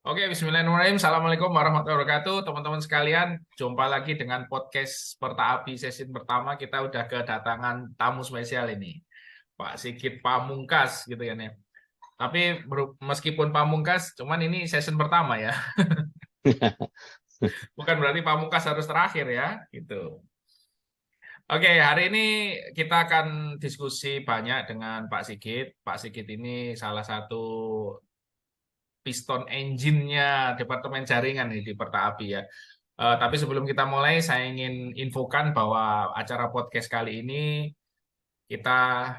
Oke, bismillahirrahmanirrahim. Assalamualaikum warahmatullahi wabarakatuh. Teman-teman sekalian, jumpa lagi dengan podcast Perta Api sesi pertama. Kita udah kedatangan tamu spesial ini, Pak Sigit Pamungkas gitu ya nih. Tapi meskipun Pamungkas, cuman ini sesi pertama ya. Bukan berarti Pamungkas harus terakhir ya, gitu. Oke, hari ini kita akan diskusi banyak dengan Pak Sigit. Pak Sigit ini salah satu piston engine-nya Departemen Jaringan nih di Perta Api ya. Tapi sebelum kita mulai, saya ingin infokan bahwa acara podcast kali ini kita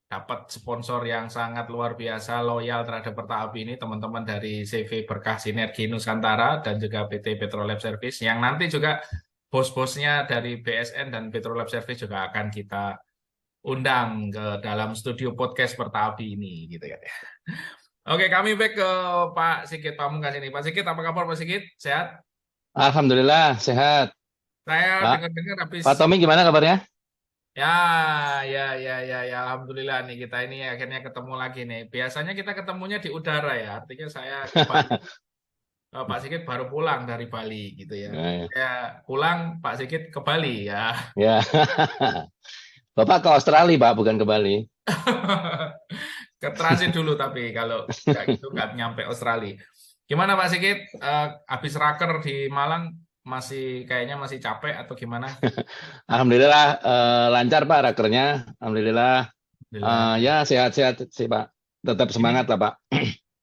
dapat sponsor yang sangat luar biasa, loyal terhadap Perta Api ini, teman-teman dari CV Berkah Sinergi Nusantara dan juga PT Petrolab Service, yang nanti juga bos-bosnya dari BSN dan Petrolab Service juga akan kita undang ke dalam studio podcast Perta Api ini, gitu ya. Oke, kami back ke Pak Sigit Pamungkas ini. Pak Sigit, apa kabar Pak Sigit? Sehat? Alhamdulillah sehat, Saya Pak. dengar-dengar habis Pak Tommy gimana kabarnya? ya, ya, Alhamdulillah nih kita ini akhirnya ketemu lagi nih. Biasanya kita ketemunya di udara ya, artinya saya ke Bali, Pak Sigit baru pulang dari Bali gitu ya. Ya, Saya pulang, Pak Sigit ke Bali ya. ya. Bapak ke Australia, Pak, bukan ke Bali. Ke transit dulu tapi kalau nggak gitu nggak nyampe Australia. Gimana Pak Sigit? Habis raker di Malang kayaknya masih capek atau gimana? Alhamdulillah lancar, Pak, rakernya. Alhamdulillah. Alhamdulillah. Ya sehat-sehat sih, Pak. Tetap semangat Ini lah, Pak.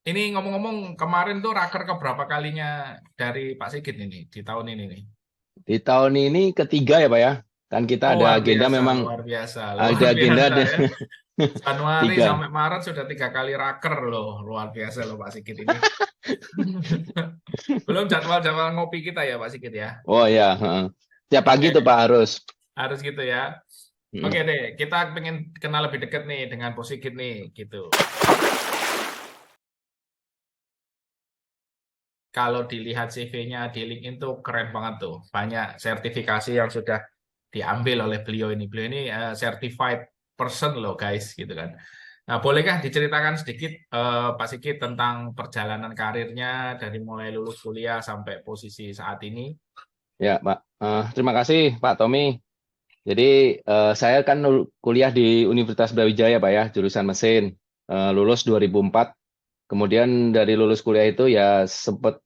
ini ngomong-ngomong kemarin tuh raker keberapa kalinya dari Pak Sigit ini di tahun ini nih? Di tahun ini ketiga ya, Pak ya. Kan kita Oh, ada agenda memang luar biasa, ada luar agenda biasa ya. Januari tiga. sampai Maret sudah 3 kali raker loh, luar biasa loh Pak Sigit ini. Belum jadwal-jadwal ngopi kita ya Pak Sigit ya. Oh ya, heeh. Tiap pagi tuh, Oke, Pak, harus. harus gitu ya. Oke Mm. deh, kita pengen kenal lebih dekat nih dengan Pak Sigit nih, gitu. Kalau dilihat CV-nya di LinkedIn tuh keren banget tuh. Banyak sertifikasi yang sudah diambil oleh beliau ini. Beliau ini certified person loh guys, gitu kan. Nah, bolehkah diceritakan sedikit Pak Sigit tentang perjalanan karirnya dari mulai lulus kuliah sampai posisi saat ini? Ya, Pak. Terima kasih, Pak Tommy. Jadi saya kan kuliah di Universitas Brawijaya, Pak ya, jurusan mesin. Lulus 2004. Kemudian dari lulus kuliah itu ya sempat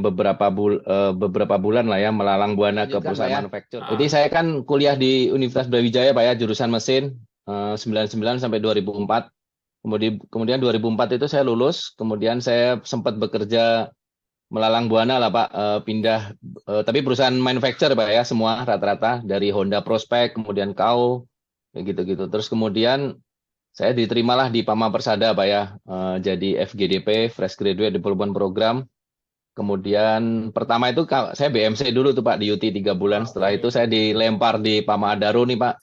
beberapa bulan lah ya melalang buana ke perusahaan manufaktur. Jadi Ah, saya kan kuliah di Universitas Brawijaya, Pak ya, jurusan mesin 99 sampai 2004. Kemudian 2004 itu saya lulus, kemudian saya sempat bekerja melalang buana lah, Pak, pindah tapi perusahaan manufacturer, Pak ya, semua rata-rata dari Honda Prospect kemudian Kao kayak gitu-gitu. Terus kemudian saya diterimalah di Pama Persada, Pak ya, jadi FGDP Fresh Graduate Development Program. Kemudian pertama itu saya BMC dulu tuh, Pak, di UT 3 bulan. Setelah oke, itu saya dilempar di Pama Adaro nih, Pak.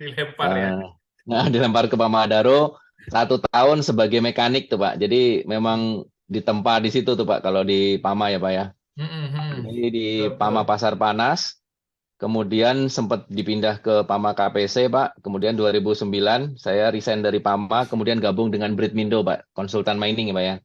dilempar ya. Eh, nah, dilempar ke Pama Adaro 1 tahun sebagai mekanik tuh, Pak. Jadi memang ditempa di situ tuh, Pak, kalau di Pama ya, Pak ya. Jadi di Betul, Pama betul. Pasar Panas, kemudian sempat dipindah ke Pama KPC, Pak. Kemudian 2009 saya resign dari Pama, kemudian gabung dengan Britmindo, Pak, konsultan mining ya, Pak ya.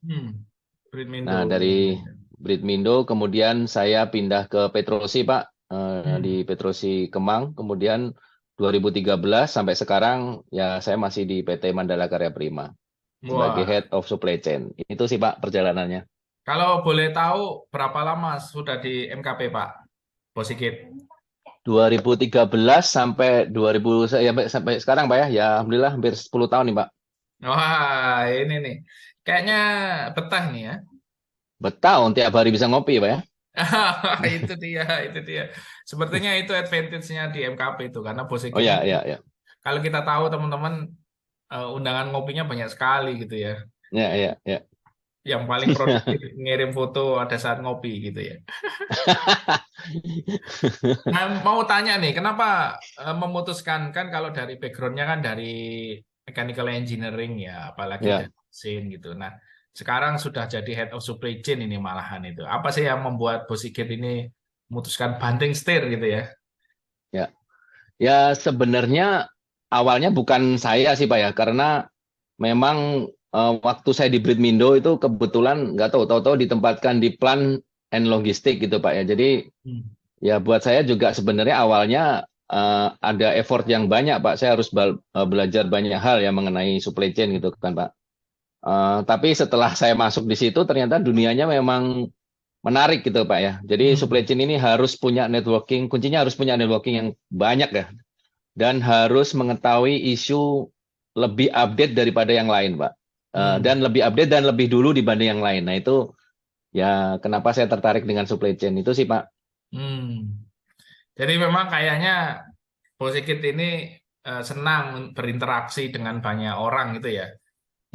Britmindo. Nah, dari Britmindo kemudian saya pindah ke Petrosi, Pak, Hmm. di Petrosi Kemang. Kemudian 2013 sampai sekarang ya saya masih di PT Mandala Karya Prima sebagai Wah, Head of Supply Chain. Itu sih, Pak, perjalanannya. kalau boleh tahu berapa lama sudah di MKP Pak Bos Sigit? 2013 sampai 2000 ya, sampai sekarang, Pak ya. Ya alhamdulillah hampir 10 tahun nih, Pak. Wah, ini nih. Kayaknya betah nih ya. Betah, tiap hari bisa ngopi, Pak ya. Itu dia, itu dia. Sepertinya itu advantage-nya di MKP itu karena Bos Oh Sigit ini ya, ya, ya. kalau kita tahu teman-teman undangan ngopinya banyak sekali gitu ya. Ya, ya, ya. Yang paling produktif ngirim foto ada saat ngopi gitu ya. Nah, mau tanya nih, kenapa memutuskan kan kalau dari background-nya kan dari mechanical engineering ya, apalagi Ya, dari mesin gitu. Nah, sekarang sudah jadi head of supply chain ini malahan itu. Apa sih yang membuat Bos Sigit ini memutuskan banting setir gitu ya? ya. Ya sebenarnya awalnya bukan saya sih, Pak ya, karena memang waktu saya di Britmindo itu kebetulan nggak tahu-tahu ditempatkan di plan and logistik gitu Pak ya. Jadi ya buat saya juga sebenarnya awalnya ada effort yang banyak Pak. Saya harus belajar banyak hal ya mengenai supply chain gitu kan Pak. Tapi setelah saya masuk di situ ternyata dunianya memang menarik gitu Pak ya. Jadi supply chain ini harus punya networking, kuncinya harus punya networking yang banyak ya. Dan harus mengetahui isu lebih update daripada yang lain Pak. Dan lebih update dan lebih dulu dibanding yang lain. Nah itu ya kenapa saya tertarik dengan supply chain itu sih Pak. Jadi memang kayaknya Posikit ini senang berinteraksi dengan banyak orang gitu ya.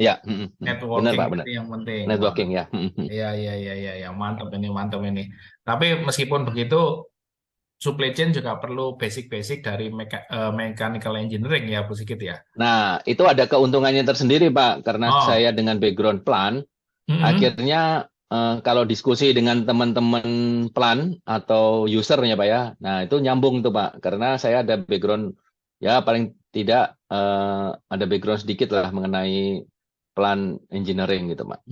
Ya, benar Networking Pak, benar. itu yang penting. Wah, Networking ya. iya, iya, iya, iya, ya. Mantap ini, mantap ini. Tapi meskipun begitu, supply chain juga perlu basic-basic dari mechanical engineering ya, Bu Sigit ya. Nah, itu ada keuntungannya tersendiri Pak, karena Oh, saya dengan background plan, akhirnya kalau diskusi dengan teman-teman plan atau usernya Pak ya, nah itu nyambung tuh Pak, karena saya ada background ya paling tidak ada background sedikit lah mengenai plan engineering gitu Pak.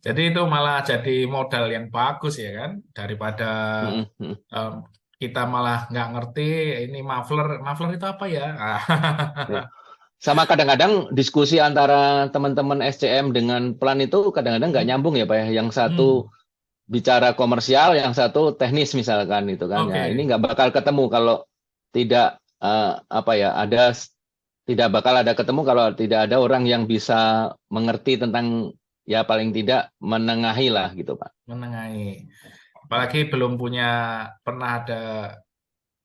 Jadi itu malah jadi modal yang bagus ya kan, daripada em, kita malah nggak ngerti ini muffler, muffler itu apa ya? Ya. Sama kadang-kadang diskusi antara teman-teman SCM dengan plan itu kadang-kadang nggak nyambung ya Pak ya. Yang satu Hmm, bicara komersial, yang satu teknis misalkan gitu kan. Ya, ini oke. nggak bakal ketemu kalau tidak apa ya, tidak bakal ada ketemu kalau tidak ada orang yang bisa mengerti tentang ya paling tidak menengahi lah gitu Pak. Menengahi. Apalagi belum pernah ada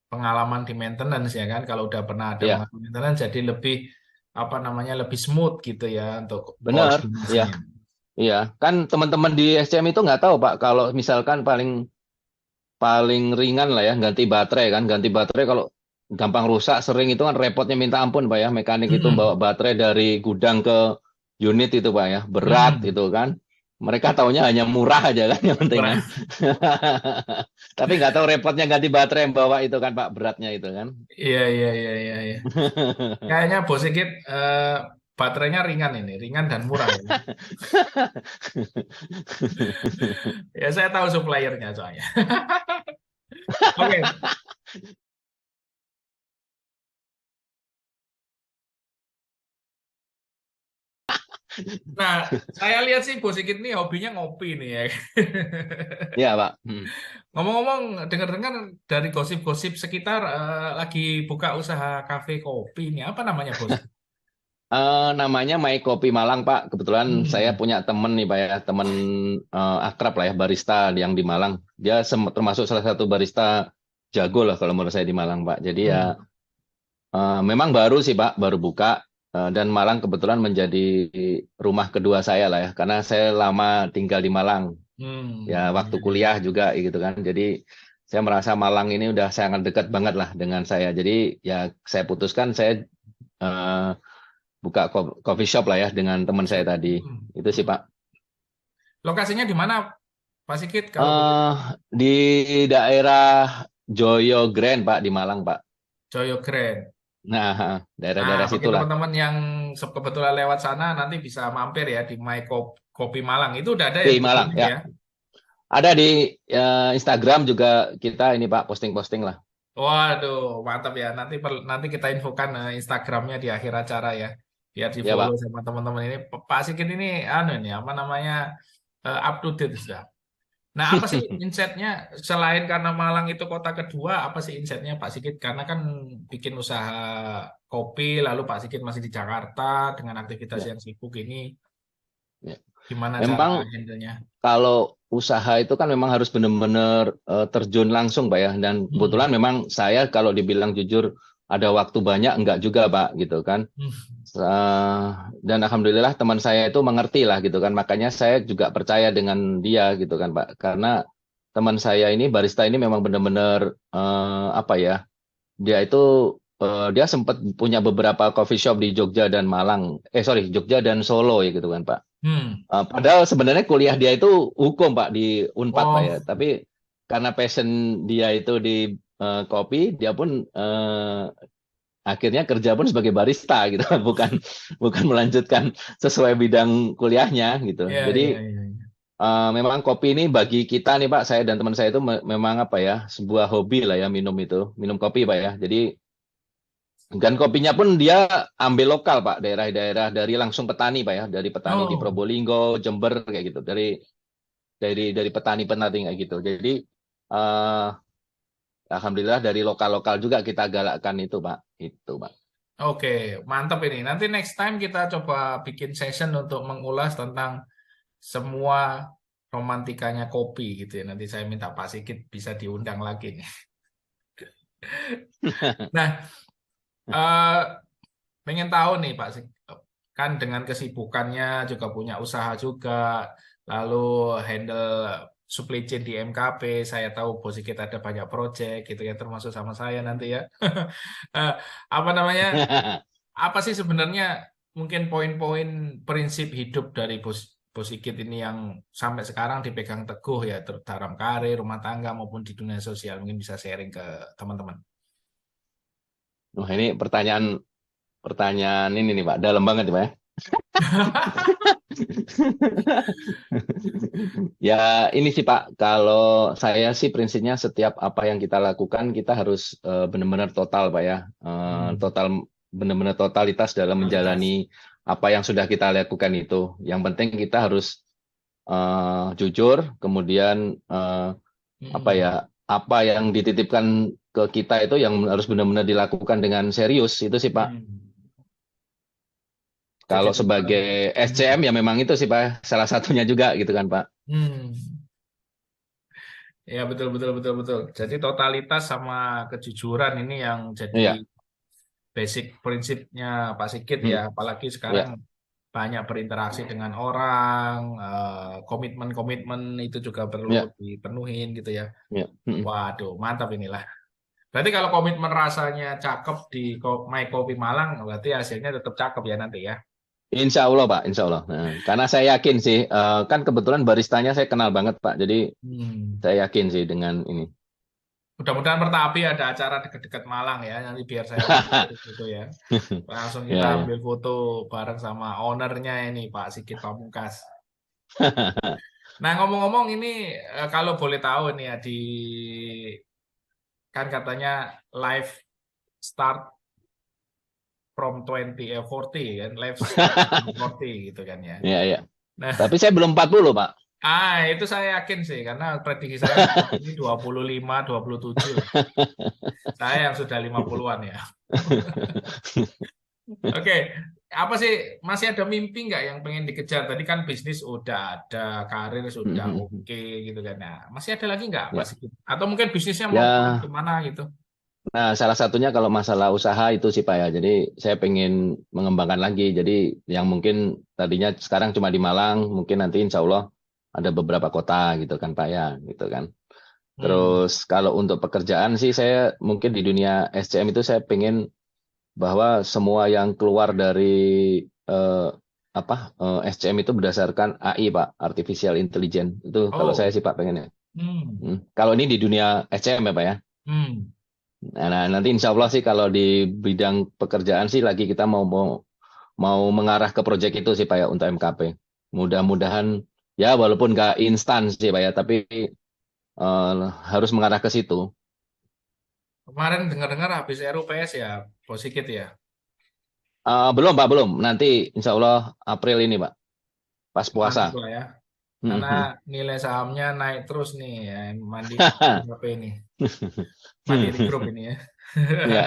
pengalaman di maintenance ya kan. Kalau udah pernah ada Ya, pengalaman maintenance jadi lebih apa namanya lebih smooth gitu ya untuk benar. koordinasinya. Ya, iya. Kan teman-teman di SCM itu nggak tahu Pak kalau misalkan paling paling ringan lah ya ganti baterai kan, ganti baterai kalau gampang rusak sering itu kan repotnya minta ampun Pak ya, mekanik itu bawa Mm-mm. baterai dari gudang ke unit itu Pak ya, berat Mm-mm. itu kan, mereka taunya hanya murah aja kan yang penting kan. Kurang. Tapi nggak tahu repotnya ganti baterai yang bawa itu kan Pak, beratnya itu kan. Iya, iya, iya, iya, iya. Kayaknya Bos Sigit baterainya ringan ini, ringan dan murah ya. Ya saya tahu suppliernya soalnya. Oke. Nah, saya lihat sih Bos Sigit nih hobinya ngopi nih ya. Ya Pak. Ngomong-ngomong, dengar-dengar dari gosip-gosip sekitar lagi buka usaha kafe kopi ini. Apa namanya, Bos? Namanya My Kopi Malang Pak. Kebetulan saya Hmm. punya temen nih Pak ya, temen akrab lah ya, barista yang di Malang. Dia termasuk salah satu barista jago lah kalau menurut saya di Malang Pak. Jadi ya Hmm. memang baru sih Pak, baru buka. Dan Malang kebetulan menjadi rumah kedua saya lah ya, karena saya lama tinggal di Malang. Ya Hmm. waktu Iya, iya. kuliah juga gitu kan. Jadi saya merasa Malang ini udah sangat dekat banget lah dengan saya. Jadi ya saya putuskan saya eh, buka coffee shop lah ya dengan teman saya Siap. tadi. Hmm. Itu sih Hmm. Pak. Lokasinya di mana, Pak Sigit? Kalau boleh eh tahu. di daerah Joyo Grand Pak di Malang Pak. Joyo Grand. Nah, Nah, daerah-daerah bagi situlah teman-teman yang kebetulan lewat sana, nanti bisa mampir ya di Kopi Malang. Itu udah ada ya di di Malang Facebook ya. ya? Ada di Instagram juga kita ini Pak posting-posting lah. Waduh, mantap ya. Nanti kita infokan Instagramnya di akhir acara ya. Biar di Ya follow Pak. sama teman-teman ini. Pak Sigit ini anu ini apa namanya up to date sudah. Nah, apa sih insight-nya selain karena Malang itu kota kedua, apa sih insight-nya Pak Sigit? Karena kan bikin usaha kopi, lalu Pak Sigit masih di Jakarta dengan aktivitas Ya, yang sibuk ini, ya. gimana cara Memang handle-nya? kalau usaha itu kan memang harus benar-benar terjun langsung Pak ya. Dan Hmm. kebetulan memang saya kalau dibilang jujur ada waktu banyak enggak juga Pak gitu kan. Hmm. Eh, dan alhamdulillah teman saya itu mengerti lah gitu kan. Makanya saya juga percaya dengan dia gitu kan Pak. Karena teman saya ini barista ini memang benar-benar apa ya? Dia itu dia sempat punya beberapa coffee shop di Jogja dan Malang. Sorry, Jogja dan Solo ya gitu kan Pak. Hmm. Padahal sebenarnya kuliah dia itu hukum Pak di Unpad Pak ya. Oh, Tapi karena passion dia itu di kopi, dia pun akhirnya kerja pun sebagai barista gitu, bukan bukan melanjutkan sesuai bidang kuliahnya gitu. Iya, iya, Jadi iya, iya. memang kopi ini bagi kita nih Pak, saya dan teman saya itu memang apa ya, sebuah hobi lah ya minum itu, minum kopi Pak ya. Jadi dan kopinya pun dia ambil lokal Pak, daerah-daerah dari langsung petani Pak ya, dari petani di Oh, Probolinggo, Jember kayak gitu, dari petani-petani kayak gitu. Jadi eh, alhamdulillah dari lokal-lokal juga kita galakkan itu Pak, itu Pak. oke, mantap ini. Nanti next time kita coba bikin session untuk mengulas tentang semua romantikanya kopi gitu ya. Nanti saya minta Pak Sigit bisa diundang lagi nih. Nah, eh, pengen tahu nih Pak Sigit, kan dengan kesibukannya juga punya usaha juga, lalu handle supply chain di MKP, saya tahu Bos Sigit ada banyak project gitu ya, termasuk sama saya nanti ya. Eh, apa namanya? Apa sih sebenarnya mungkin poin-poin prinsip hidup dari Bos Sigit ini yang sampai sekarang dipegang teguh ya, dalam karir, rumah tangga maupun di dunia sosial, mungkin bisa sharing ke teman-teman. Wah, ini pertanyaan pertanyaan ini nih Pak, dalam banget nih Pak ya. Ya ini sih Pak, kalau saya sih prinsipnya setiap apa yang kita lakukan kita harus benar-benar total Pak ya. Hmm, Total benar-benar totalitas dalam kualitas. menjalani apa yang sudah kita lakukan itu. Yang penting kita harus jujur, kemudian apa ya, Hmm, apa yang dititipkan ke kita itu yang harus benar-benar dilakukan dengan serius itu sih Pak. hmm. Jadi Kalau total. sebagai Hmm, SCM ya memang itu sih Pak, salah satunya juga gitu kan Pak. hmm. Ya betul betul betul betul. Jadi totalitas sama kejujuran ini yang jadi Iya. basic prinsipnya Pak Sigit ya. Hmm. Apalagi sekarang Iya. banyak berinteraksi dengan orang, komitmen-komitmen itu juga perlu Iya. dipenuhin gitu ya. Iya. Mm-mm. Waduh, mantap inilah. Berarti kalau komitmen rasanya cakep di My Kopi Malang, berarti hasilnya tetap cakep ya nanti ya. Insya Allah Pak, Insya Allah. Nah, karena saya yakin sih, kan kebetulan baristanya saya kenal banget Pak, jadi Hmm. saya yakin sih dengan ini. Mudah-mudahan Pertapi ada acara dekat-dekat Malang ya, nanti biar saya undang gitu ya. Langsung kita Ya, ambil ya. foto bareng sama ownernya ini Pak Sigit Pamungkas. Nah ngomong-ngomong ini kalau boleh tahu nih ya di kan katanya live start from 40 kan, live start from 40 gitu kan ya. Ya, ya. Nah, Tapi saya belum 40 Pak. itu saya yakin sih karena prediksi saya ini 25, 27 lah. Saya yang sudah 50-an ya. Oke, apa sih masih ada mimpi nggak yang pengen dikejar? Tadi kan bisnis udah ada, karir sudah oke gitu kan. Nah, masih ada lagi nggak Pak Ya, Sigit? Atau mungkin bisnisnya mau ya. kemana gitu? Nah, salah satunya kalau masalah usaha itu sih Pak ya. Jadi saya pengen mengembangkan lagi. Jadi yang mungkin tadinya sekarang cuma di Malang, mungkin nanti Insya Allah ada beberapa kota gitu kan Pak ya, gitu kan. Hmm. Terus kalau untuk pekerjaan sih saya mungkin di dunia SCM itu saya pengen bahwa semua yang keluar dari eh, SCM itu berdasarkan AI Pak, Artificial Intelligence. Itu kalau saya Oh, sih Pak pengennya. hmm. Kalau ini di dunia SCM ya Pak ya. Hmm. Nah, nanti insya Allah sih kalau di bidang pekerjaan sih lagi kita mau mau mau mengarah ke proyek itu sih Pak ya untuk MKP. Mudah-mudahan ya walaupun nggak instan sih Pak ya, tapi harus mengarah ke situ. Kemarin dengar-dengar habis RUPS ya, positif ya. Belum Pak, belum. Nanti insya Allah April ini Pak, pas puasa. Mantap lah ya. Karena nilai sahamnya naik terus nih ya, mandi berapa ini? Mandiri Group ini ya. Ya,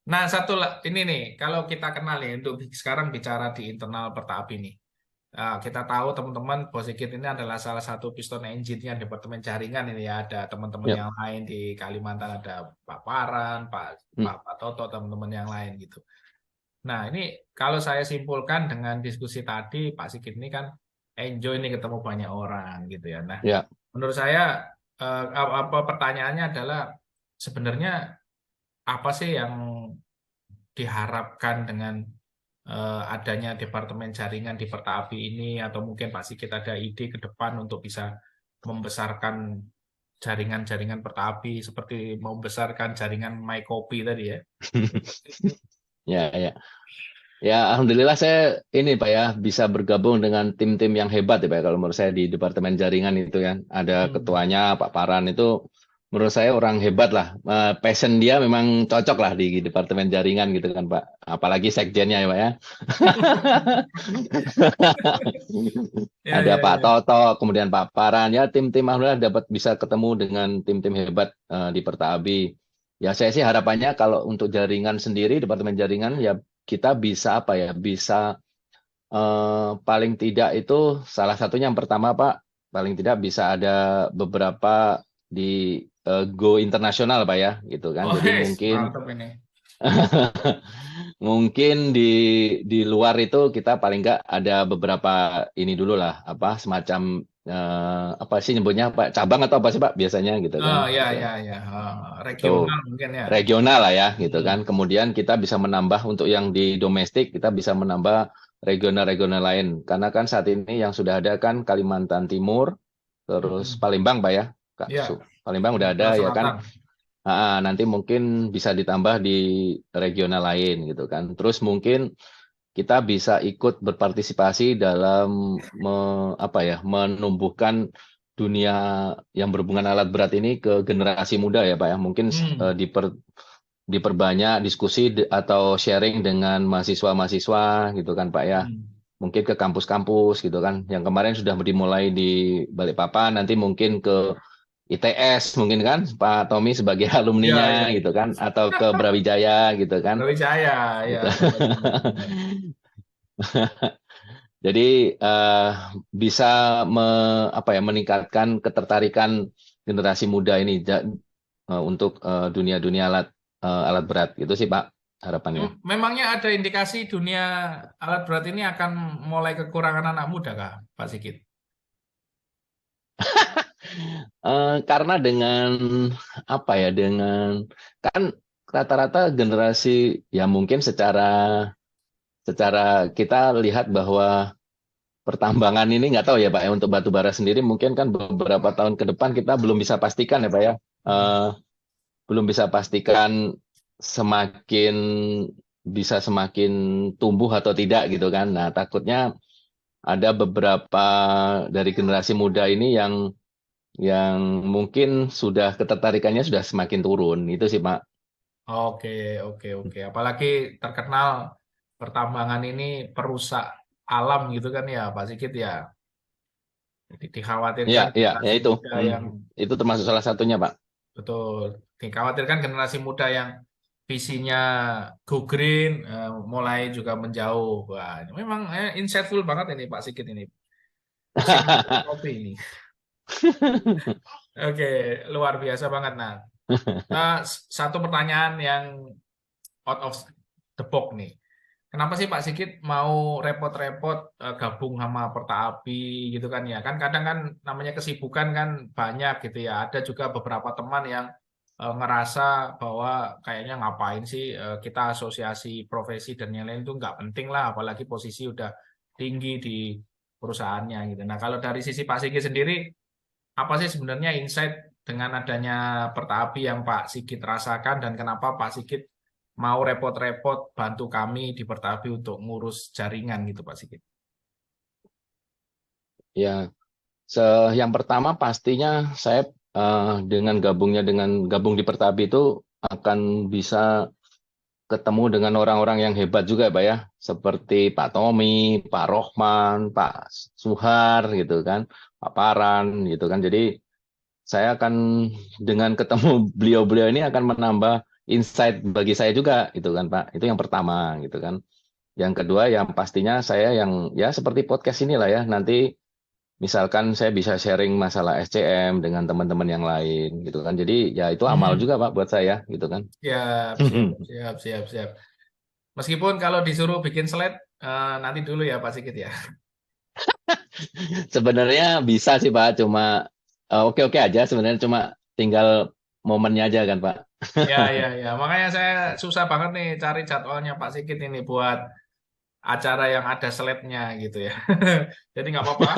Nah, satu ini nih, kalau kita kenal nih untuk sekarang bicara di internal Pertapi nih. Kita tahu teman-teman Bosikit ini adalah salah satu piston engine-nya Departemen Jaringan ini ya. Ada teman-teman ya. yang lain di Kalimantan, ada Pak Paran, Hmm. Pak Toto, teman-teman yang lain gitu. Nah, ini kalau saya simpulkan dengan diskusi tadi, Pak Sigit ini kan enjoy nih ketemu banyak orang gitu ya. Nah, Ya, menurut saya apa pertanyaannya adalah sebenarnya apa sih yang diharapkan dengan adanya departemen jaringan di Pertapi ini atau mungkin Pak Sigit ada ide ke depan untuk bisa membesarkan jaringan-jaringan Pertapi seperti membesarkan jaringan MyCopy tadi ya. Ya, ya. Ya, alhamdulillah saya ini Pak ya bisa bergabung dengan tim-tim yang hebat ya Pak. Kalau menurut saya di departemen jaringan itu kan ada Hmm. ketuanya Pak Paran itu menurut saya orang hebat lah. Passion dia memang cocok lah di departemen jaringan gitu kan Pak. Apalagi sekjennya ya Pak ya. Ya, Ada ya, Pak ya. Toto, kemudian Pak Paran ya tim-tim alhamdulillah dapat bisa ketemu dengan tim-tim hebat di Pertabi. Ya saya sih harapannya kalau untuk jaringan sendiri departemen jaringan ya kita bisa apa ya bisa paling tidak itu salah satunya yang pertama Pak, paling tidak bisa ada beberapa di go internasional Pak ya, gitu kan. Oh, Jadi mungkin mantap ini. mungkin di luar itu kita paling nggak ada beberapa ini dulu lah, apa semacam apa sih nyebutnya Pak cabang atau apa sih Pak biasanya gitu Oh, kan, ya, gitu. ya, ya. Itu Regional mungkin ya. regional lah ya gitu Hmm. kan. Kemudian kita bisa menambah untuk yang di domestik kita bisa menambah regional-regional lain karena kan saat ini yang sudah ada kan Kalimantan Timur terus Hmm. Palembang Pak ya. Ya, Palembang udah ada Sumatera ya kan. Selatan. Nanti mungkin bisa ditambah di regional lain gitu kan. Terus mungkin kita bisa ikut berpartisipasi dalam apa ya menumbuhkan dunia yang berhubungan alat berat ini ke generasi muda ya Pak ya. Mungkin Hmm. diperbanyak diskusi atau sharing dengan mahasiswa-mahasiswa gitu kan Pak ya. Hmm. Mungkin ke kampus-kampus gitu kan. Yang kemarin sudah dimulai di Balikpapan, nanti mungkin ke ITS mungkin kan Pak Tommy sebagai Ya, alumninya ya, gitu ya. kan atau ke Brawijaya gitu kan. Brawijaya, ya, Gitu. benar, benar, benar. Jadi bisa apa ya meningkatkan ketertarikan generasi muda ini untuk dunia-dunia alat berat gitu sih Pak harapannya. Memangnya ada indikasi dunia alat berat ini akan mulai kekurangan anak muda, Kak, Pak Sigit? Karena dengan apa ya dengan kan rata-rata generasi ya mungkin secara secara kita lihat bahwa pertambangan ini nggak tahu ya Pak ya untuk batu bara sendiri mungkin kan beberapa tahun ke depan kita belum bisa pastikan ya Pak ya. Hmm. Eh, belum bisa pastikan semakin bisa semakin tumbuh atau tidak gitu kan. Nah, takutnya ada beberapa dari generasi muda ini yang mungkin sudah ketertarikannya sudah semakin turun. Itu sih, Pak. Oke, oke, oke. Apalagi terkenal pertambangan ini perusak alam gitu kan ya, Pak Sigit ya. Jadi Iya, dikhawatirkan iya, ya generasi itu. muda yang Itu termasuk salah satunya, Pak. betul, dikhawatirkan generasi muda yang visinya go green mulai juga menjauh. Wah, ini memang insightful banget ini Pak Sigit ini. Pusing kopi ini. Oke, luar biasa banget. Nah, satu pertanyaan yang out of the box nih. Kenapa sih Pak Sigit mau repot-repot gabung sama Perta-Api gitu kan ya? Kan kadang kan namanya kesibukan kan banyak gitu ya. Ada juga beberapa teman yang ngerasa bahwa kayaknya ngapain sih kita asosiasi profesi dan yang lain itu nggak penting lah, apalagi posisi udah tinggi di perusahaannya gitu. Nah, kalau dari sisi Pak Sigit sendiri, apa sih sebenarnya insight dengan adanya Perta-Api yang Pak Sigit rasakan dan kenapa Pak Sigit mau repot-repot bantu kami di Pertabi untuk ngurus jaringan gitu Pak Sigit. Ya, yang pertama pastinya saya dengan gabung di Pertabi itu akan bisa ketemu dengan orang-orang yang hebat juga, Pak ya. Seperti Pak Tommy, Pak Rohman, Pak Suhar gitu kan, Pak Paran gitu kan. Jadi saya akan dengan ketemu beliau-beliau ini akan menambah insight bagi saya juga gitu kan Pak. Itu yang pertama gitu kan. Yang kedua yang pastinya saya yang ya seperti podcast inilah ya. Nanti misalkan saya bisa sharing masalah SCM dengan teman-teman yang lain gitu kan. Jadi ya itu amal Hmm. juga Pak buat saya gitu kan. Siap, siap, siap, siap, siap. Meskipun kalau disuruh bikin slide nanti dulu ya Pak Sigit ya. Sebenarnya bisa sih Pak, cuma oke-oke aja sebenarnya cuma tinggal momennya aja kan Pak. Ya, ya, ya. Makanya saya susah banget nih cari jadwalnya Pak Sigit ini buat acara yang ada slide-nya gitu ya. Jadi nggak apa-apa.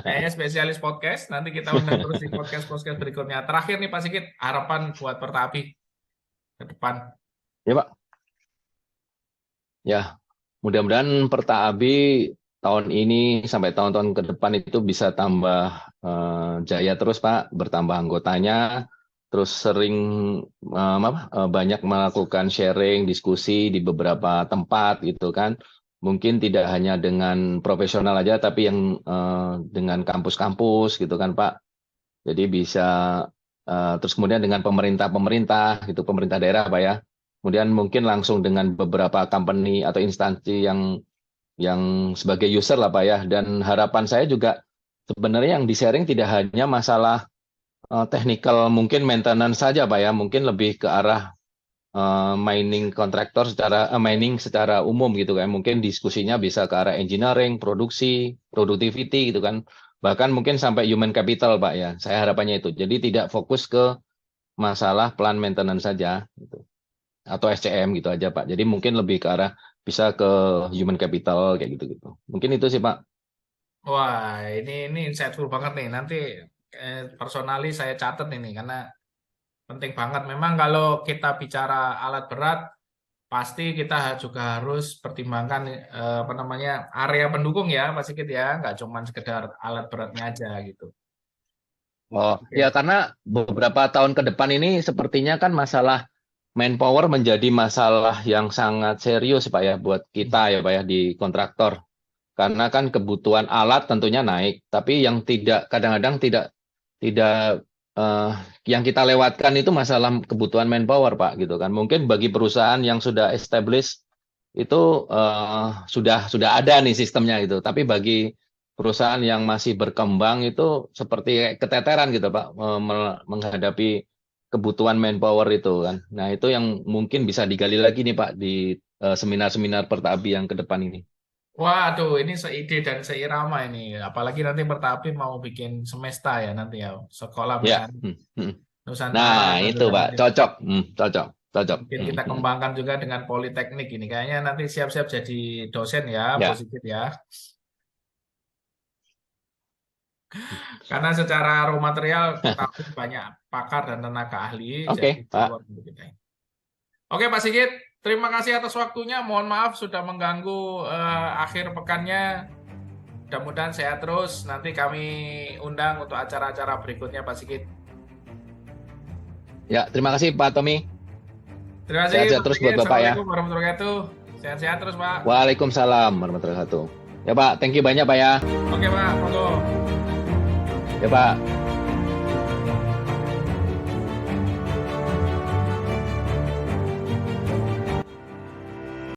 Kayaknya spesialis podcast. Nanti kita undang terus di podcast-podcast berikutnya. Terakhir nih Pak Sigit, harapan buat Pertapi ke depan. Ya Pak, ya mudah-mudahan Pertabi tahun ini sampai tahun-tahun ke depan itu bisa tambah jaya terus Pak, bertambah anggotanya, terus sering banyak melakukan sharing, diskusi di beberapa tempat gitu kan. Mungkin tidak hanya dengan profesional aja, tapi yang dengan kampus-kampus gitu kan Pak. Jadi bisa terus kemudian dengan pemerintah gitu, pemerintah daerah Pak ya. Kemudian mungkin langsung dengan beberapa company atau instansi yang sebagai user lah Pak ya. Dan harapan saya juga sebenarnya yang di-sharing tidak hanya masalah technical, mungkin maintenance saja Pak ya. Mungkin lebih ke arah mining kontraktor mining secara umum gitu kan. Mungkin diskusinya bisa ke arah engineering, produksi, productivity gitu kan. Bahkan mungkin sampai human capital Pak ya. Saya harapannya itu. Jadi tidak fokus ke masalah plan maintenance saja gitu. Atau SCM gitu aja Pak. Jadi mungkin lebih ke arah bisa ke human capital kayak gitu-gitu. Mungkin itu sih Pak. Wah, ini insightful banget nih. Nanti personally saya catat ini karena penting banget. Memang kalau kita bicara alat berat, pasti kita juga harus pertimbangkan apa namanya area pendukung ya, Pak Sigit ya, nggak cuma sekedar alat beratnya aja gitu. Oh, ya Oke. karena beberapa tahun ke depan ini sepertinya kan masalah manpower menjadi masalah yang sangat serius Pak ya buat kita ya Pak ya di kontraktor. Karena kan kebutuhan alat tentunya naik, tapi yang kadang-kadang tidak eh, yang kita lewatkan itu masalah kebutuhan manpower Pak gitu kan. Mungkin bagi perusahaan yang sudah established itu sudah ada nih sistemnya gitu. Tapi bagi perusahaan yang masih berkembang itu seperti kayak keteteran gitu Pak menghadapi kebutuhan manpower itu kan. Nah, itu yang mungkin bisa digali lagi nih Pak di seminar-seminar Pertabi yang ke depan ini. Waduh, ini seide dan seirama ini. Apalagi nanti Pertapi mau bikin semesta ya nanti ya, sekolah Ya. bertani Nusantara Nah, dan itu juga Pak, nanti cocok. Cocok, cocok. mungkin kita kembangkan juga dengan politeknik ini. Kayaknya nanti siap-siap jadi dosen ya, Ya, positif ya. Karena secara raw material Pertapi banyak pakar dan tenaga ahli, jadi oke, peluang Pak. untuk kita. Oke Pak Sigit, terima kasih atas waktunya. Mohon maaf sudah mengganggu akhir pekannya. Mudah-mudahan sehat terus. Nanti kami undang untuk acara-acara berikutnya Pak Sigit. Ya, terima kasih Pak Tommy. Terima kasih Sehat-sehat Pak terus buat Sigit. Bapak ya. Assalamualaikum warahmatullahi wabarakatuh. Sehat-sehat terus Pak. Waalaikumsalam warahmatullahi wabarakatuh. Ya Pak, thank you banyak Pak ya. Oke Pak, monggo. Ya Pak.